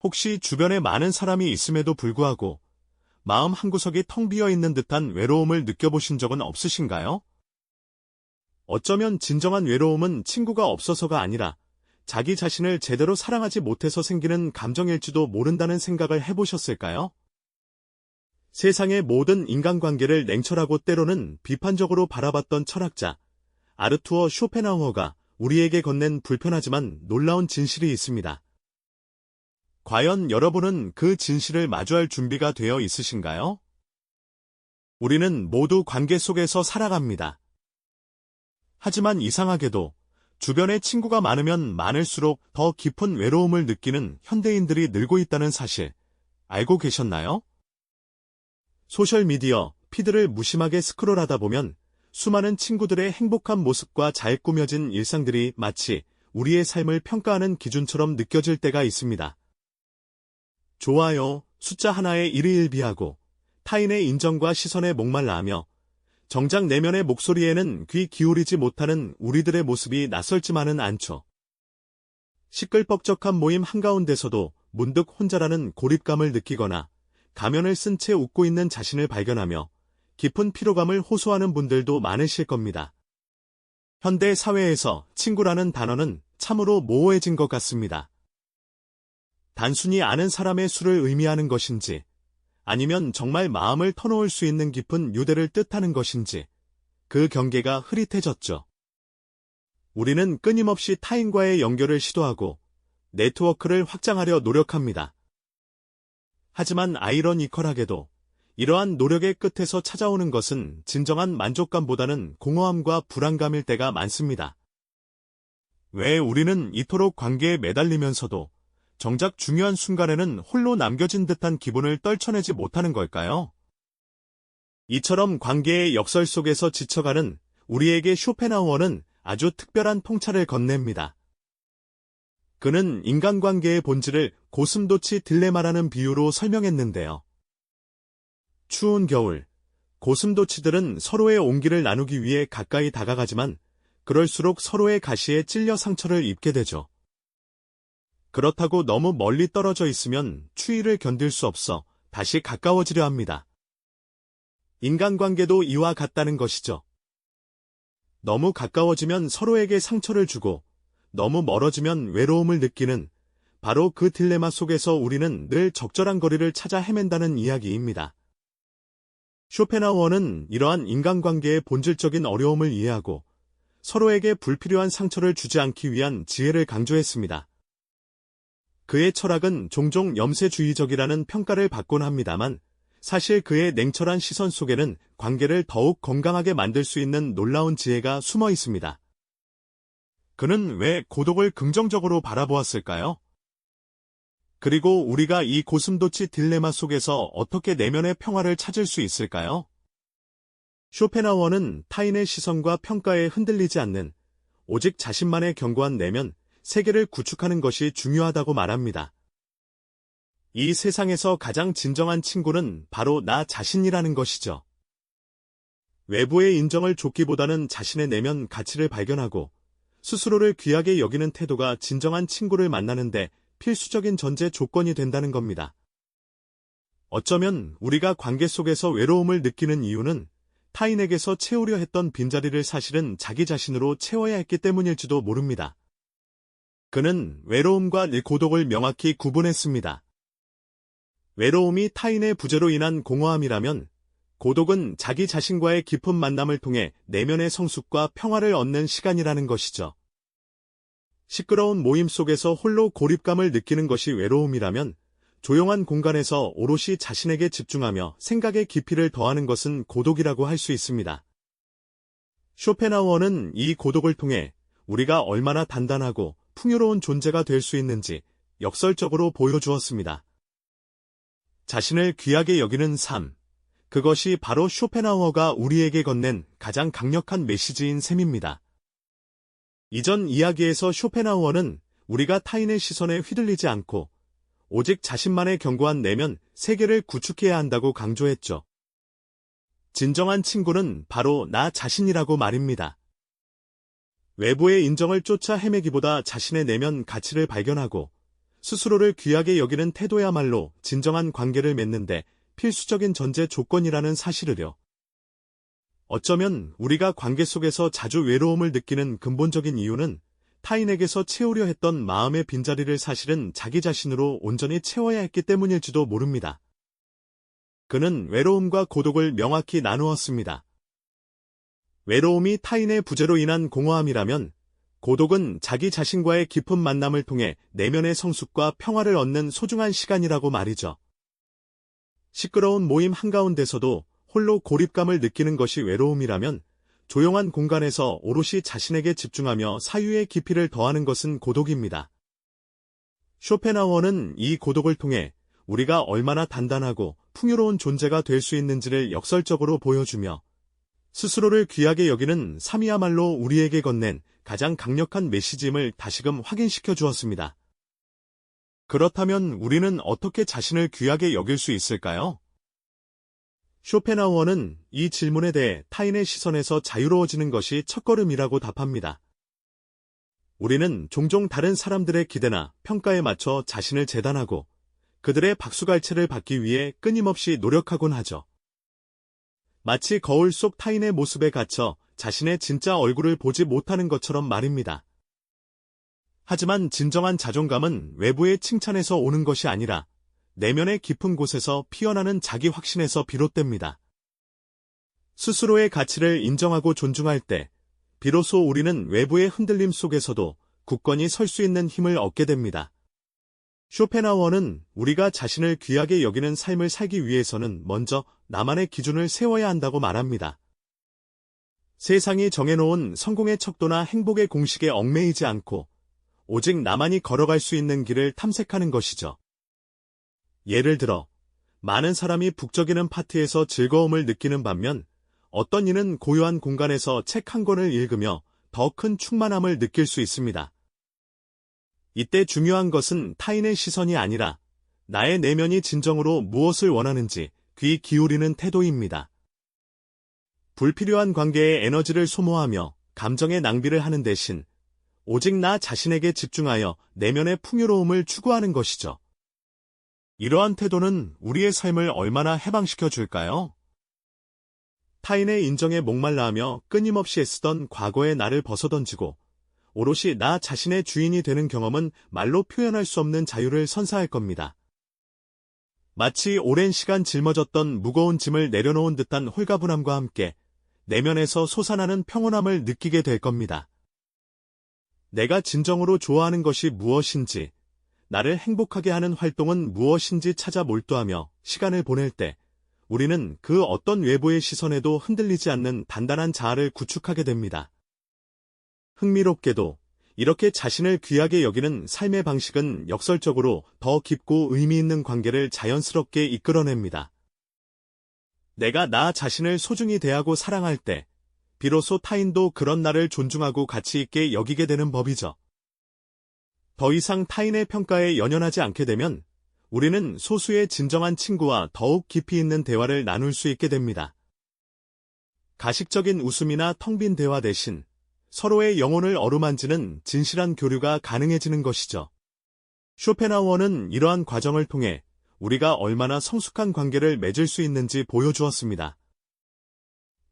혹시 주변에 많은 사람이 있음에도 불구하고 마음 한구석이 텅 비어 있는 듯한 외로움을 느껴보신 적은 없으신가요? 어쩌면 진정한 외로움은 친구가 없어서가 아니라 자기 자신을 제대로 사랑하지 못해서 생기는 감정일지도 모른다는 생각을 해보셨을까요? 세상의 모든 인간관계를 냉철하고 때로는 비판적으로 바라봤던 철학자 아르투어 쇼펜하우어가 우리에게 건넨 불편하지만 놀라운 진실이 있습니다. 과연 여러분은 그 진실을 마주할 준비가 되어 있으신가요? 우리는 모두 관계 속에서 살아갑니다. 하지만 이상하게도 주변에 친구가 많으면 많을수록 더 깊은 외로움을 느끼는 현대인들이 늘고 있다는 사실 알고 계셨나요? 소셜미디어, 피드를 무심하게 스크롤하다 보면 수많은 친구들의 행복한 모습과 잘 꾸며진 일상들이 마치 우리의 삶을 평가하는 기준처럼 느껴질 때가 있습니다. 좋아요, 숫자 하나에 일희일비하고 타인의 인정과 시선에 목말라 하며 정작 내면의 목소리에는 귀 기울이지 못하는 우리들의 모습이 낯설지만은 않죠. 시끌벅적한 모임 한가운데서도 문득 혼자라는 고립감을 느끼거나 가면을 쓴 채 웃고 있는 자신을 발견하며 깊은 피로감을 호소하는 분들도 많으실 겁니다. 현대 사회에서 친구라는 단어는 참으로 모호해진 것 같습니다. 단순히 아는 사람의 수를 의미하는 것인지 아니면 정말 마음을 터놓을 수 있는 깊은 유대를 뜻하는 것인지 그 경계가 흐릿해졌죠. 우리는 끊임없이 타인과의 연결을 시도하고 네트워크를 확장하려 노력합니다. 하지만 아이러니컬하게도 이러한 노력의 끝에서 찾아오는 것은 진정한 만족감보다는 공허함과 불안감일 때가 많습니다. 왜 우리는 이토록 관계에 매달리면서도 정작 중요한 순간에는 홀로 남겨진 듯한 기분을 떨쳐내지 못하는 걸까요? 이처럼 관계의 역설 속에서 지쳐가는 우리에게 쇼펜하우어는 아주 특별한 통찰을 건넵니다. 그는 인간관계의 본질을 고슴도치 딜레마라는 비유로 설명했는데요. 추운 겨울, 고슴도치들은 서로의 온기를 나누기 위해 가까이 다가가지만 그럴수록 서로의 가시에 찔려 상처를 입게 되죠. 그렇다고 너무 멀리 떨어져 있으면 추위를 견딜 수 없어 다시 가까워지려 합니다. 인간관계도 이와 같다는 것이죠. 너무 가까워지면 서로에게 상처를 주고 너무 멀어지면 외로움을 느끼는 바로 그 딜레마 속에서 우리는 늘 적절한 거리를 찾아 헤맨다는 이야기입니다. 쇼펜하우어는 이러한 인간관계의 본질적인 어려움을 이해하고 서로에게 불필요한 상처를 주지 않기 위한 지혜를 강조했습니다. 그의 철학은 종종 염세주의적이라는 평가를 받곤 합니다만 사실 그의 냉철한 시선 속에는 관계를 더욱 건강하게 만들 수 있는 놀라운 지혜가 숨어 있습니다. 그는 왜 고독을 긍정적으로 바라보았을까요? 그리고 우리가 이 고슴도치 딜레마 속에서 어떻게 내면의 평화를 찾을 수 있을까요? 쇼펜하우어는 타인의 시선과 평가에 흔들리지 않는 오직 자신만의 견고한 내면, 세계를 구축하는 것이 중요하다고 말합니다. 이 세상에서 가장 진정한 친구는 바로 나 자신이라는 것이죠. 외부의 인정을 쫓기보다는 자신의 내면 가치를 발견하고 스스로를 귀하게 여기는 태도가 진정한 친구를 만나는데 필수적인 전제 조건이 된다는 겁니다. 어쩌면 우리가 관계 속에서 외로움을 느끼는 이유는 타인에게서 채우려 했던 빈자리를 사실은 자기 자신으로 채워야 했기 때문일지도 모릅니다. 그는 외로움과 고독을 명확히 구분했습니다. 외로움이 타인의 부재로 인한 공허함이라면 고독은 자기 자신과의 깊은 만남을 통해 내면의 성숙과 평화를 얻는 시간이라는 것이죠. 시끄러운 모임 속에서 홀로 고립감을 느끼는 것이 외로움이라면 조용한 공간에서 오롯이 자신에게 집중하며 생각의 깊이를 더하는 것은 고독이라고 할 수 있습니다. 쇼펜하우어는 이 고독을 통해 우리가 얼마나 단단하고 풍요로운 존재가 될 수 있는지 역설적으로 보여주었습니다. 자신을 귀하게 여기는 삶, 그것이 바로 쇼펜하우어가 우리에게 건넨 가장 강력한 메시지인 셈입니다. 이전 이야기에서 쇼펜하우어는 우리가 타인의 시선에 휘둘리지 않고 오직 자신만의 견고한 내면, 세계를 구축해야 한다고 강조했죠. 진정한 친구는 바로 나 자신이라고 말입니다. 외부의 인정을 쫓아 헤매기보다 자신의 내면 가치를 발견하고 스스로를 귀하게 여기는 태도야말로 진정한 관계를 맺는데 필수적인 전제 조건이라는 사실을요. 어쩌면 우리가 관계 속에서 자주 외로움을 느끼는 근본적인 이유는 타인에게서 채우려 했던 마음의 빈자리를 사실은 자기 자신으로 온전히 채워야 했기 때문일지도 모릅니다. 그는 외로움과 고독을 명확히 나누었습니다. 외로움이 타인의 부재로 인한 공허함이라면 고독은 자기 자신과의 깊은 만남을 통해 내면의 성숙과 평화를 얻는 소중한 시간이라고 말이죠. 시끄러운 모임 한가운데서도 홀로 고립감을 느끼는 것이 외로움이라면 조용한 공간에서 오롯이 자신에게 집중하며 사유의 깊이를 더하는 것은 고독입니다. 쇼펜하우어는 이 고독을 통해 우리가 얼마나 단단하고 풍요로운 존재가 될 수 있는지를 역설적으로 보여주며 스스로를 귀하게 여기는 삶이야말로 우리에게 건넨 가장 강력한 메시지임을 다시금 확인시켜 주었습니다. 그렇다면 우리는 어떻게 자신을 귀하게 여길 수 있을까요? 쇼펜하우어는 이 질문에 대해 타인의 시선에서 자유로워지는 것이 첫걸음이라고 답합니다. 우리는 종종 다른 사람들의 기대나 평가에 맞춰 자신을 재단하고 그들의 박수갈채를 받기 위해 끊임없이 노력하곤 하죠. 마치 거울 속 타인의 모습에 갇혀 자신의 진짜 얼굴을 보지 못하는 것처럼 말입니다. 하지만 진정한 자존감은 외부의 칭찬에서 오는 것이 아니라 내면의 깊은 곳에서 피어나는 자기 확신에서 비롯됩니다. 스스로의 가치를 인정하고 존중할 때 비로소 우리는 외부의 흔들림 속에서도 굳건히 설 수 있는 힘을 얻게 됩니다. 쇼펜하우어는 우리가 자신을 귀하게 여기는 삶을 살기 위해서는 먼저 나만의 기준을 세워야 한다고 말합니다. 세상이 정해놓은 성공의 척도나 행복의 공식에 얽매이지 않고 오직 나만이 걸어갈 수 있는 길을 탐색하는 것이죠. 예를 들어 많은 사람이 북적이는 파티에서 즐거움을 느끼는 반면 어떤 이는 고요한 공간에서 책 한 권을 읽으며 더 큰 충만함을 느낄 수 있습니다. 이때 중요한 것은 타인의 시선이 아니라 나의 내면이 진정으로 무엇을 원하는지 귀 기울이는 태도입니다. 불필요한 관계에 에너지를 소모하며 감정의 낭비를 하는 대신 오직 나 자신에게 집중하여 내면의 풍요로움을 추구하는 것이죠. 이러한 태도는 우리의 삶을 얼마나 해방시켜 줄까요? 타인의 인정에 목말라하며 끊임없이 애쓰던 과거의 나를 벗어던지고 오롯이 나 자신의 주인이 되는 경험은 말로 표현할 수 없는 자유를 선사할 겁니다. 마치 오랜 시간 짊어졌던 무거운 짐을 내려놓은 듯한 홀가분함과 함께 내면에서 솟아나는 평온함을 느끼게 될 겁니다. 내가 진정으로 좋아하는 것이 무엇인지, 나를 행복하게 하는 활동은 무엇인지 찾아 몰두하며 시간을 보낼 때 우리는 그 어떤 외부의 시선에도 흔들리지 않는 단단한 자아를 구축하게 됩니다. 흥미롭게도 이렇게 자신을 귀하게 여기는 삶의 방식은 역설적으로 더 깊고 의미 있는 관계를 자연스럽게 이끌어냅니다. 내가 나 자신을 소중히 대하고 사랑할 때 비로소 타인도 그런 나를 존중하고 가치 있게 여기게 되는 법이죠. 더 이상 타인의 평가에 연연하지 않게 되면 우리는 소수의 진정한 친구와 더욱 깊이 있는 대화를 나눌 수 있게 됩니다. 가식적인 웃음이나 텅 빈 대화 대신 서로의 영혼을 어루만지는 진실한 교류가 가능해지는 것이죠. 쇼펜하우어는 이러한 과정을 통해 우리가 얼마나 성숙한 관계를 맺을 수 있는지 보여주었습니다.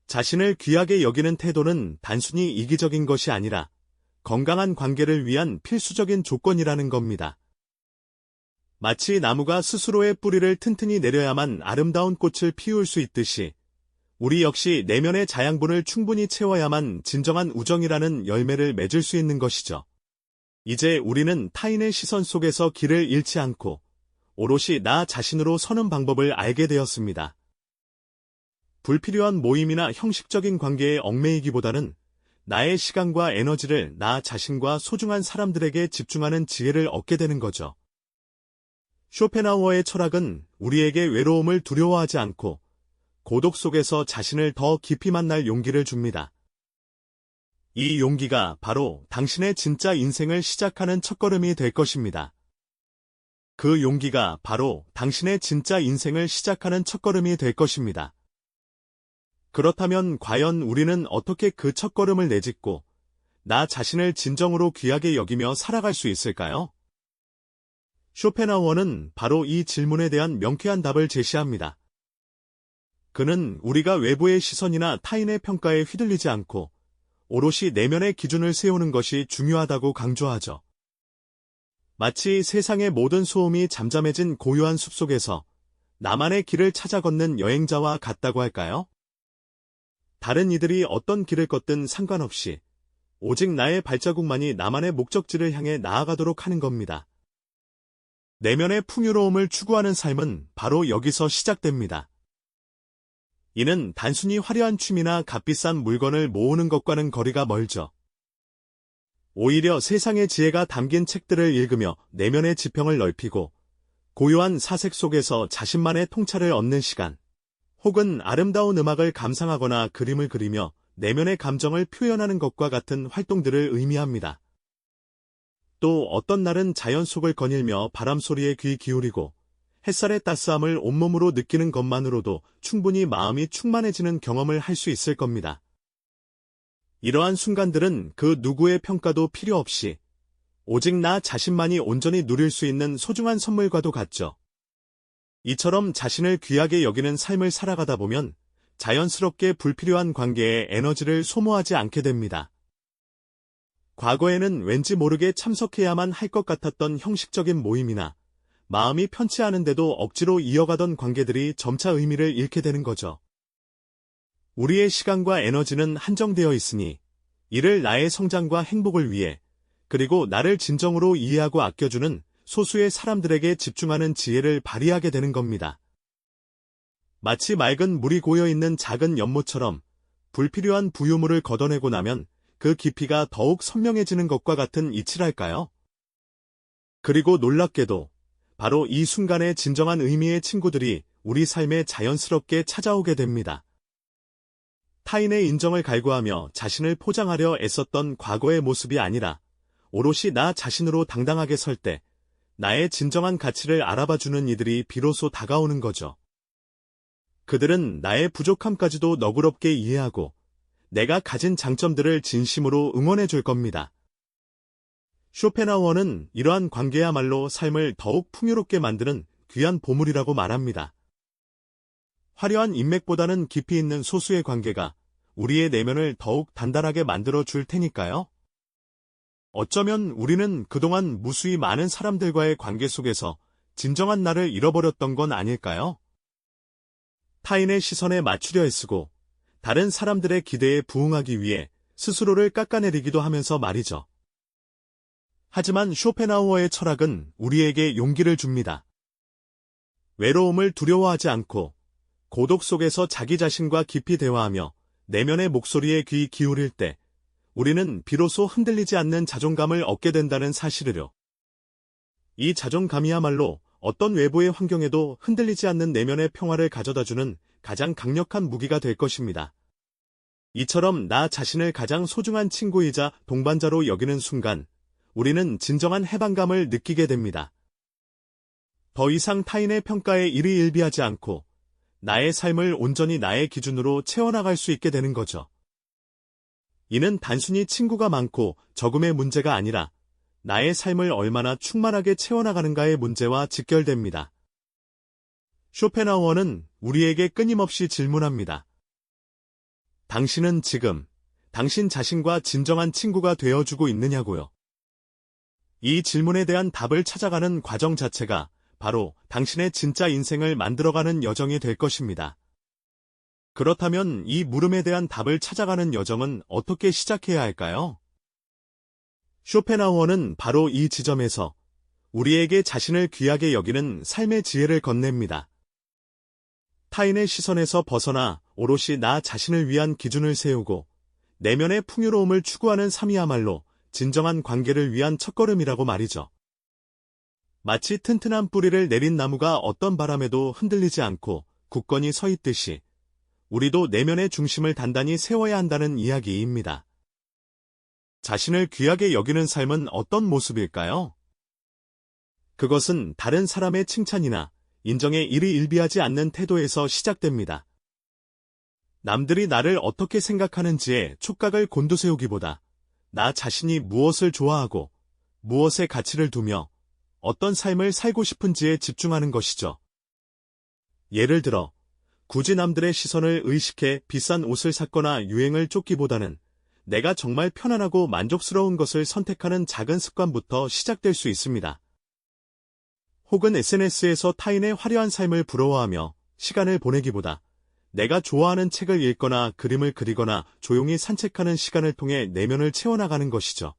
자신을 귀하게 여기는 태도는 단순히 이기적인 것이 아니라 건강한 관계를 위한 필수적인 조건이라는 겁니다. 마치 나무가 스스로의 뿌리를 튼튼히 내려야만 아름다운 꽃을 피울 수 있듯이 우리 역시 내면의 자양분을 충분히 채워야만 진정한 우정이라는 열매를 맺을 수 있는 것이죠. 이제 우리는 타인의 시선 속에서 길을 잃지 않고 오롯이 나 자신으로 서는 방법을 알게 되었습니다. 불필요한 모임이나 형식적인 관계에 얽매이기보다는 나의 시간과 에너지를 나 자신과 소중한 사람들에게 집중하는 지혜를 얻게 되는 거죠. 쇼펜하우어의 철학은 우리에게 외로움을 두려워하지 않고 고독 속에서 자신을 더 깊이 만날 용기를 줍니다. 이 용기가 바로 당신의 진짜 인생을 시작하는 첫걸음이 될 것입니다. 그 용기가 바로 당신의 진짜 인생을 시작하는 첫걸음이 될 것입니다. 그렇다면 과연 우리는 어떻게 그 첫걸음을 내딛고 나 자신을 진정으로 귀하게 여기며 살아갈 수 있을까요? 쇼펜하우어는 바로 이 질문에 대한 명쾌한 답을 제시합니다. 그는 우리가 외부의 시선이나 타인의 평가에 휘둘리지 않고 오롯이 내면의 기준을 세우는 것이 중요하다고 강조하죠. 마치 세상의 모든 소음이 잠잠해진 고요한 숲속에서 나만의 길을 찾아 걷는 여행자와 같다고 할까요? 다른 이들이 어떤 길을 걷든 상관없이 오직 나의 발자국만이 나만의 목적지를 향해 나아가도록 하는 겁니다. 내면의 풍요로움을 추구하는 삶은 바로 여기서 시작됩니다. 이는 단순히 화려한 취미나 값비싼 물건을 모으는 것과는 거리가 멀죠. 오히려 세상의 지혜가 담긴 책들을 읽으며 내면의 지평을 넓히고 고요한 사색 속에서 자신만의 통찰을 얻는 시간, 혹은 아름다운 음악을 감상하거나 그림을 그리며 내면의 감정을 표현하는 것과 같은 활동들을 의미합니다. 또 어떤 날은 자연 속을 거닐며 바람 소리에 귀 기울이고 햇살의 따스함을 온몸으로 느끼는 것만으로도 충분히 마음이 충만해지는 경험을 할 수 있을 겁니다. 이러한 순간들은 그 누구의 평가도 필요 없이 오직 나 자신만이 온전히 누릴 수 있는 소중한 선물과도 같죠. 이처럼 자신을 귀하게 여기는 삶을 살아가다 보면 자연스럽게 불필요한 관계에 에너지를 소모하지 않게 됩니다. 과거에는 왠지 모르게 참석해야만 할 것 같았던 형식적인 모임이나 마음이 편치 않은데도 억지로 이어가던 관계들이 점차 의미를 잃게 되는 거죠. 우리의 시간과 에너지는 한정되어 있으니 이를 나의 성장과 행복을 위해 그리고 나를 진정으로 이해하고 아껴주는 소수의 사람들에게 집중하는 지혜를 발휘하게 되는 겁니다. 마치 맑은 물이 고여있는 작은 연못처럼 불필요한 부유물을 걷어내고 나면 그 깊이가 더욱 선명해지는 것과 같은 이치랄까요? 그리고 놀랍게도 바로 이 순간에 진정한 의미의 친구들이 우리 삶에 자연스럽게 찾아오게 됩니다. 타인의 인정을 갈구하며 자신을 포장하려 애썼던 과거의 모습이 아니라 오롯이 나 자신으로 당당하게 설 때 나의 진정한 가치를 알아봐주는 이들이 비로소 다가오는 거죠. 그들은 나의 부족함까지도 너그럽게 이해하고 내가 가진 장점들을 진심으로 응원해 줄 겁니다. 쇼펜하우어는 이러한 관계야말로 삶을 더욱 풍요롭게 만드는 귀한 보물이라고 말합니다. 화려한 인맥보다는 깊이 있는 소수의 관계가 우리의 내면을 더욱 단단하게 만들어 줄 테니까요. 어쩌면 우리는 그동안 무수히 많은 사람들과의 관계 속에서 진정한 나를 잃어버렸던 건 아닐까요? 타인의 시선에 맞추려 애쓰고 다른 사람들의 기대에 부응하기 위해 스스로를 깎아내리기도 하면서 말이죠. 하지만 쇼펜하우어의 철학은 우리에게 용기를 줍니다. 외로움을 두려워하지 않고 고독 속에서 자기 자신과 깊이 대화하며 내면의 목소리에 귀 기울일 때 우리는 비로소 흔들리지 않는 자존감을 얻게 된다는 사실을요. 이 자존감이야말로 어떤 외부의 환경에도 흔들리지 않는 내면의 평화를 가져다주는 가장 강력한 무기가 될 것입니다. 이처럼 나 자신을 가장 소중한 친구이자 동반자로 여기는 순간 우리는 진정한 해방감을 느끼게 됩니다. 더 이상 타인의 평가에 일희일비하지 않고 나의 삶을 온전히 나의 기준으로 채워나갈 수 있게 되는 거죠. 이는 단순히 친구가 많고 적음의 문제가 아니라 나의 삶을 얼마나 충만하게 채워나가는가의 문제와 직결됩니다. 쇼펜하우어는 우리에게 끊임없이 질문합니다. 당신은 지금 당신 자신과 진정한 친구가 되어주고 있느냐고요. 이 질문에 대한 답을 찾아가는 과정 자체가 바로 당신의 진짜 인생을 만들어가는 여정이 될 것입니다. 그렇다면 이 물음에 대한 답을 찾아가는 여정은 어떻게 시작해야 할까요? 쇼펜하우어는 바로 이 지점에서 우리에게 자신을 귀하게 여기는 삶의 지혜를 건넵니다. 타인의 시선에서 벗어나 오롯이 나 자신을 위한 기준을 세우고 내면의 풍요로움을 추구하는 삶이야말로 진정한 관계를 위한 첫걸음이라고 말이죠. 마치 튼튼한 뿌리를 내린 나무가 어떤 바람에도 흔들리지 않고 굳건히 서 있듯이 우리도 내면의 중심을 단단히 세워야 한다는 이야기입니다. 자신을 귀하게 여기는 삶은 어떤 모습일까요? 그것은 다른 사람의 칭찬이나 인정에 일희일비하지 않는 태도에서 시작됩니다. 남들이 나를 어떻게 생각하는지에 촉각을 곤두세우기보다 나 자신이 무엇을 좋아하고 무엇에 가치를 두며 어떤 삶을 살고 싶은지에 집중하는 것이죠. 예를 들어, 굳이 남들의 시선을 의식해 비싼 옷을 샀거나 유행을 쫓기보다는 내가 정말 편안하고 만족스러운 것을 선택하는 작은 습관부터 시작될 수 있습니다. 혹은 SNS에서 타인의 화려한 삶을 부러워하며 시간을 보내기보다 내가 좋아하는 책을 읽거나 그림을 그리거나 조용히 산책하는 시간을 통해 내면을 채워나가는 것이죠.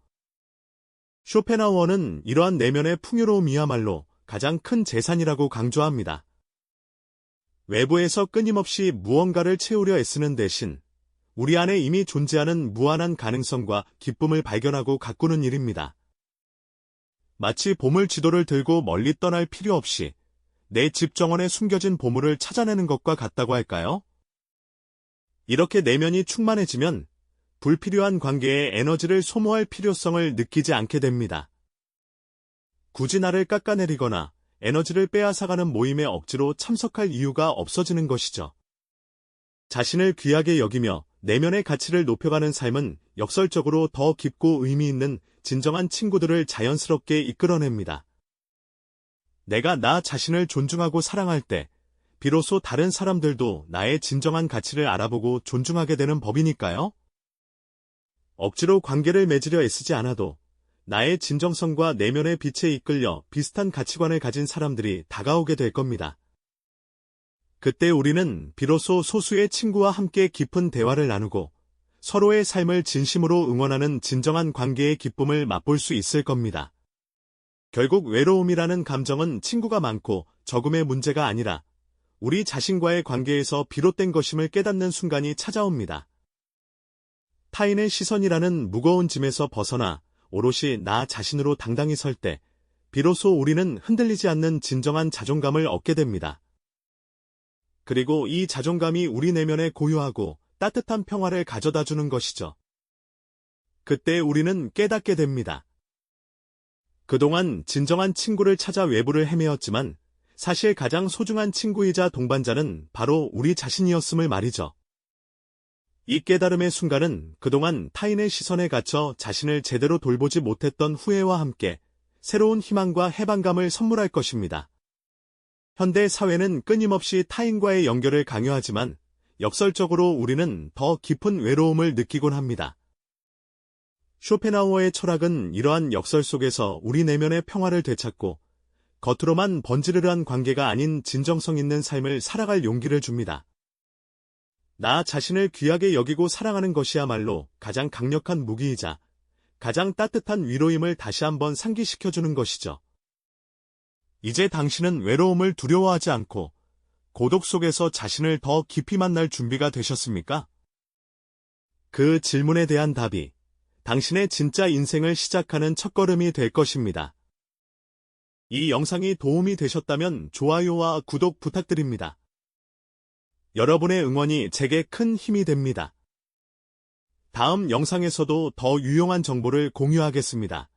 쇼펜하우어는 이러한 내면의 풍요로움이야말로 가장 큰 재산이라고 강조합니다. 외부에서 끊임없이 무언가를 채우려 애쓰는 대신 우리 안에 이미 존재하는 무한한 가능성과 기쁨을 발견하고 가꾸는 일입니다. 마치 보물 지도를 들고 멀리 떠날 필요 없이 내 집 정원에 숨겨진 보물을 찾아내는 것과 같다고 할까요? 이렇게 내면이 충만해지면 불필요한 관계에 에너지를 소모할 필요성을 느끼지 않게 됩니다. 굳이 나를 깎아내리거나 에너지를 빼앗아가는 모임에 억지로 참석할 이유가 없어지는 것이죠. 자신을 귀하게 여기며 내면의 가치를 높여가는 삶은 역설적으로 더 깊고 의미 있는 진정한 친구들을 자연스럽게 이끌어냅니다. 내가 나 자신을 존중하고 사랑할 때 비로소 다른 사람들도 나의 진정한 가치를 알아보고 존중하게 되는 법이니까요. 억지로 관계를 맺으려 애쓰지 않아도 나의 진정성과 내면의 빛에 이끌려 비슷한 가치관을 가진 사람들이 다가오게 될 겁니다. 그때 우리는 비로소 소수의 친구와 함께 깊은 대화를 나누고 서로의 삶을 진심으로 응원하는 진정한 관계의 기쁨을 맛볼 수 있을 겁니다. 결국 외로움이라는 감정은 친구가 많고 적음의 문제가 아니라 우리 자신과의 관계에서 비롯된 것임을 깨닫는 순간이 찾아옵니다. 타인의 시선이라는 무거운 짐에서 벗어나 오롯이 나 자신으로 당당히 설 때 비로소 우리는 흔들리지 않는 진정한 자존감을 얻게 됩니다. 그리고 이 자존감이 우리 내면에 고요하고 따뜻한 평화를 가져다주는 것이죠. 그때 우리는 깨닫게 됩니다. 그동안 진정한 친구를 찾아 외부를 헤매었지만 사실 가장 소중한 친구이자 동반자는 바로 우리 자신이었음을 말이죠. 이 깨달음의 순간은 그동안 타인의 시선에 갇혀 자신을 제대로 돌보지 못했던 후회와 함께 새로운 희망과 해방감을 선물할 것입니다. 현대 사회는 끊임없이 타인과의 연결을 강요하지만 역설적으로 우리는 더 깊은 외로움을 느끼곤 합니다. 쇼펜하우어의 철학은 이러한 역설 속에서 우리 내면의 평화를 되찾고 겉으로만 번지르르한 관계가 아닌 진정성 있는 삶을 살아갈 용기를 줍니다. 나 자신을 귀하게 여기고 사랑하는 것이야말로 가장 강력한 무기이자 가장 따뜻한 위로임을 다시 한번 상기시켜주는 것이죠. 이제 당신은 외로움을 두려워하지 않고 고독 속에서 자신을 더 깊이 만날 준비가 되셨습니까? 그 질문에 대한 답이 당신의 진짜 인생을 시작하는 첫걸음이 될 것입니다. 이 영상이 도움이 되셨다면 좋아요와 구독 부탁드립니다. 여러분의 응원이 제게 큰 힘이 됩니다. 다음 영상에서도 더 유용한 정보를 공유하겠습니다.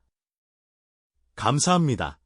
감사합니다.